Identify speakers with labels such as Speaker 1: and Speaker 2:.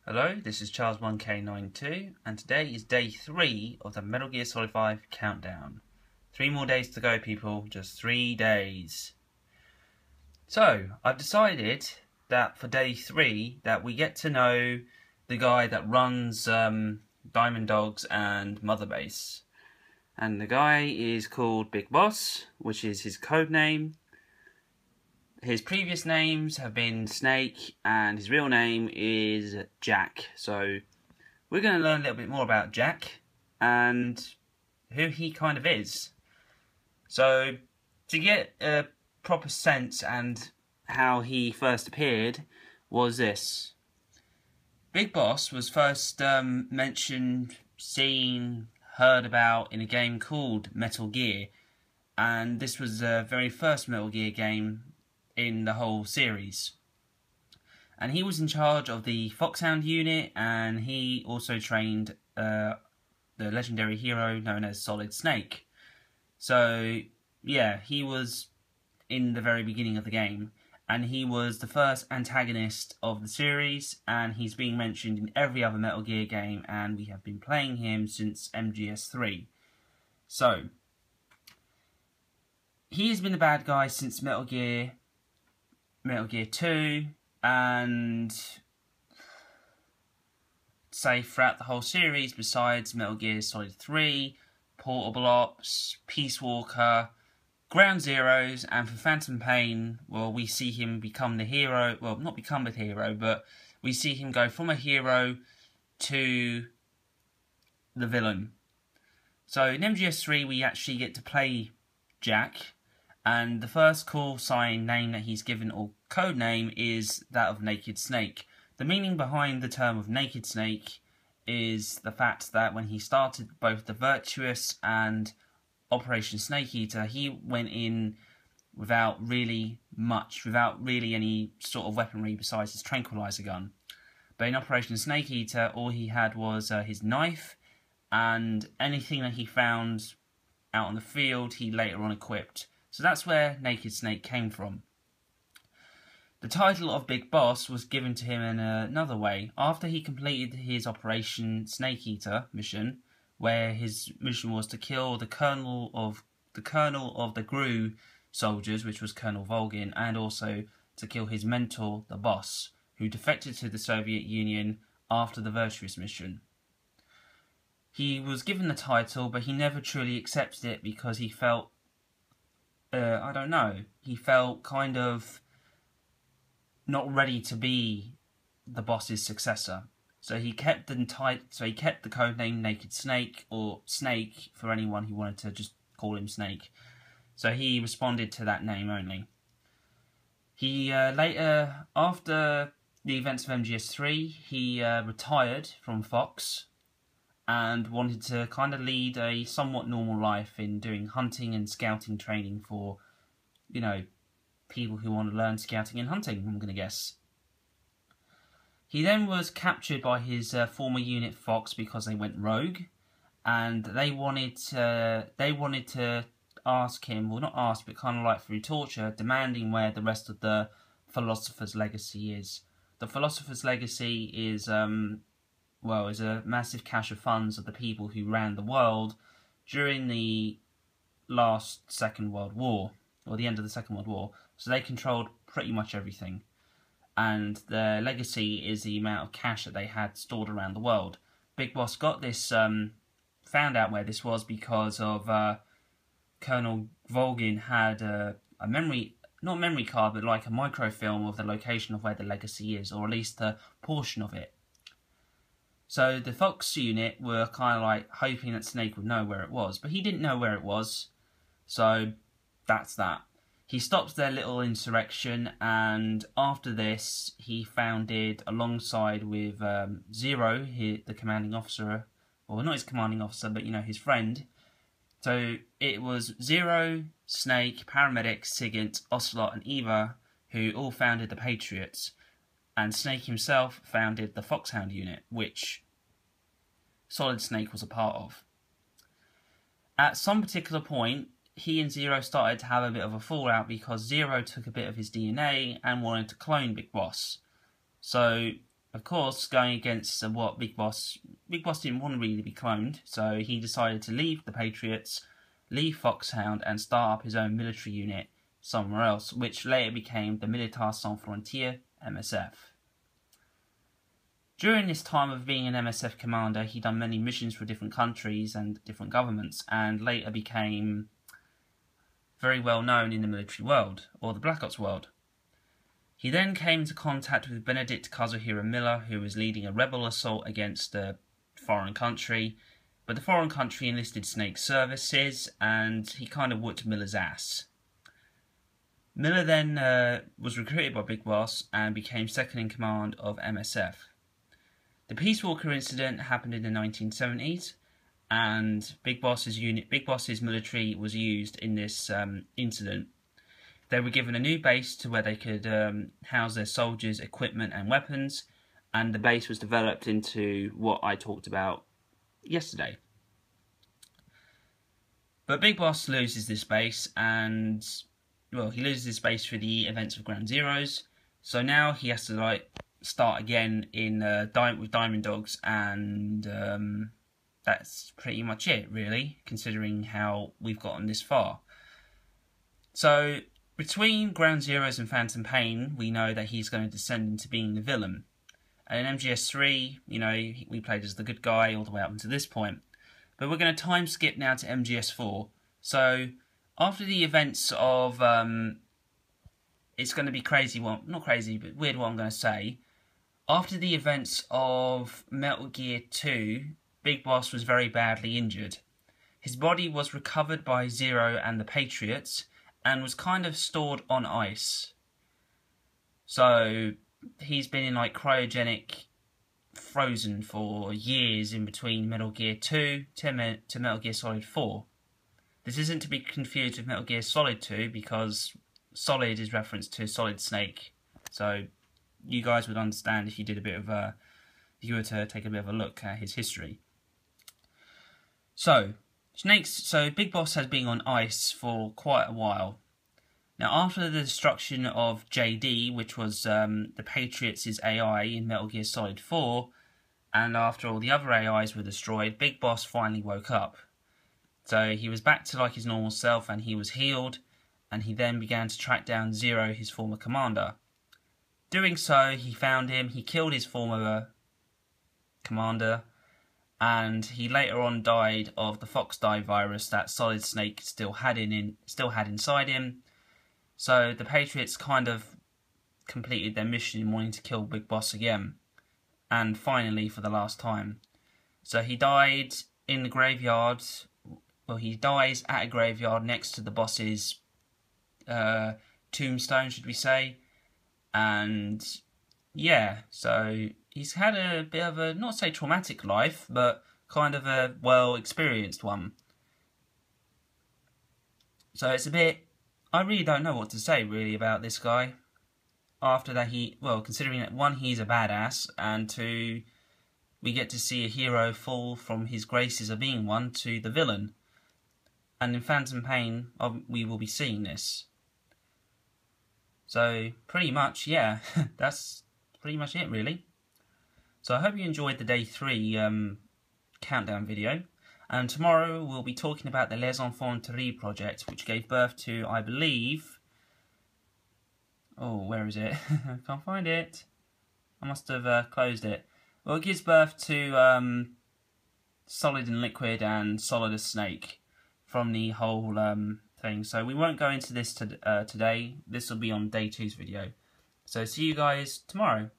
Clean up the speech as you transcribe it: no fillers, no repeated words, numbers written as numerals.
Speaker 1: Hello, this is Charles1K92, and today is day 3 of the Metal Gear Solid 5 countdown. 3 more days to go, people, just 3 days. So, I've decided that for day 3, that we get to know the guy that runs Diamond Dogs and Mother Base. And the guy is called Big Boss, which is his code name. His previous names have been Snake, and his real name is Jack. So we're going to learn a little bit more about Jack and who he kind of is. So to get a proper sense and how he first appeared was this. Big Boss was first mentioned, seen, heard about in a game called Metal Gear. And this was the very first Metal Gear game in the whole series. And he was in charge of the Foxhound unit, and he also trained the legendary hero known as Solid Snake. So yeah, he was in the very beginning of the game, and he was the first antagonist of the series, and he's being mentioned in every other Metal Gear game, and we have been playing him since MGS 3. So he has been the bad guy since Metal Gear 2, and say throughout the whole series, besides Metal Gear Solid 3, Portable Ops, Peace Walker, Ground Zeroes, and for Phantom Pain, well, we see him become the hero. Well, not become the hero, but we see him go from a hero to the villain. So in MGS 3, we actually get to play Jack. And the first call sign name that he's given, or code name, is that of Naked Snake. The meaning behind the term of Naked Snake is the fact that when he started both the Virtuous and Operation Snake Eater, he went in without really any sort of weaponry besides his tranquilizer gun. But in Operation Snake Eater, all he had was his knife, and anything that he found out on the field, he later on equipped. So that's where Naked Snake came from. The title of Big Boss was given to him in another way. After he completed his Operation Snake Eater mission, where his mission was to kill the colonel of the GRU soldiers, which was Colonel Volgin, and also to kill his mentor, the Boss, who defected to the Soviet Union after the Virtuous mission. He was given the title, but he never truly accepted it because he felt he felt kind of not ready to be the boss's successor. So he kept the code name Naked Snake, or Snake for anyone who wanted to just call him Snake. So he responded to that name only. He later, after the events of MGS 3, he retired from Fox and wanted to kind of lead a somewhat normal life in doing hunting and scouting training for, people who want to learn scouting and hunting, I'm going to guess. He then was captured by his former unit Fox because they went rogue, and they wanted to ask him, well, not ask, but kind of like through torture, demanding where the rest of the Philosopher's Legacy is. The Philosopher's Legacy is is a massive cache of funds of the people who ran the world during the last Second World War, or the end of the Second World War. So they controlled pretty much everything. And their legacy is the amount of cash that they had stored around the world. Big Boss got this, found out where this was because of Colonel Volgin had a not memory card, but like a microfilm of the location of where the legacy is, or at least a portion of it. So the Fox unit were kind of like hoping that Snake would know where it was, but he didn't know where it was, so that's that. He stopped their little insurrection, and after this he founded, alongside with Zero, the commanding officer, or not his commanding officer, but his friend. So it was Zero, Snake, Paramedic, Sigint, Ocelot and Eva who all founded the Patriots. And Snake himself founded the Foxhound unit, which Solid Snake was a part of. At some particular point, he and Zero started to have a bit of a fallout because Zero took a bit of his DNA and wanted to clone Big Boss. So Of course, going against what Big Boss didn't want to really be cloned, so he decided to leave the Patriots, leave Foxhound, and start up his own military unit somewhere else, which later became the Militaires Sans Frontières, MSF. During this time of being an MSF commander, he done many missions for different countries and different governments, and later became very well known in the military world, or the Black Ops world. He then came into contact with Benedict Kazuhira Miller, who was leading a rebel assault against a foreign country, but the foreign country enlisted Snake's services, and he kind of whooped Miller's ass. Miller then was recruited by Big Boss and became second in command of MSF. The Peace Walker incident happened in the 1970s, and Big Boss's military was used in this incident. They were given a new base to where they could house their soldiers, equipment and weapons, and the base was developed into what I talked about yesterday. But Big Boss loses this base, and well, he loses this base through the events of Ground Zeroes, so now he has to start again in with Diamond Dogs, and that's pretty much it, really, considering how we've gotten this far. So between Ground Zeroes and Phantom Pain, we know that he's going to descend into being the villain. And in MGS 3, we played as the good guy all the way up until this point. But we're going to time skip now to MGS 4. So after the events of, it's going to be crazy, well, not crazy, but weird what I'm going to say. After the events of Metal Gear 2, Big Boss was very badly injured. His body was recovered by Zero and the Patriots, and was kind of stored on ice. So he's been in cryogenic frozen for years in between Metal Gear 2 to Metal Gear Solid 4. This isn't to be confused with Metal Gear Solid 2 because Solid is reference to Solid Snake. So you guys would understand if you did if you were to take a bit of a look at his history. So Big Boss has been on ice for quite a while. Now, after the destruction of JD, which was the Patriots' AI in Metal Gear Solid 4, and after all the other AIs were destroyed, Big Boss finally woke up. So he was back to his normal self, and he was healed, and he then began to track down Zero, his former commander. Doing so, he found him, he killed his former commander, and he later on died of the Foxdie virus that Solid Snake still had inside him. So the Patriots kind of completed their mission in wanting to kill Big Boss again, and finally for the last time. So he died in the graveyard. Well, he dies at a graveyard next to the boss's tombstone, should we say? And yeah, so he's had a bit of a, not say traumatic life, but kind of a well-experienced one. So it's a bit, I really don't know what to say really about this guy. After that considering that one, he's a badass, and two, we get to see a hero fall from his graces of being one to the villain. And in Phantom Pain, we will be seeing this. So, pretty much, yeah, that's pretty much it, really. So, I hope you enjoyed the Day 3 countdown video. And tomorrow, we'll be talking about the Les Enfants Terribles project, which gave birth to, I believe... Oh, where is it? I can't find it. I must have closed it. Well, it gives birth to Solid and Liquid and Solid as Snake from the whole thing. So we won't go into this today. This will be on Day 2's video. So see you guys tomorrow.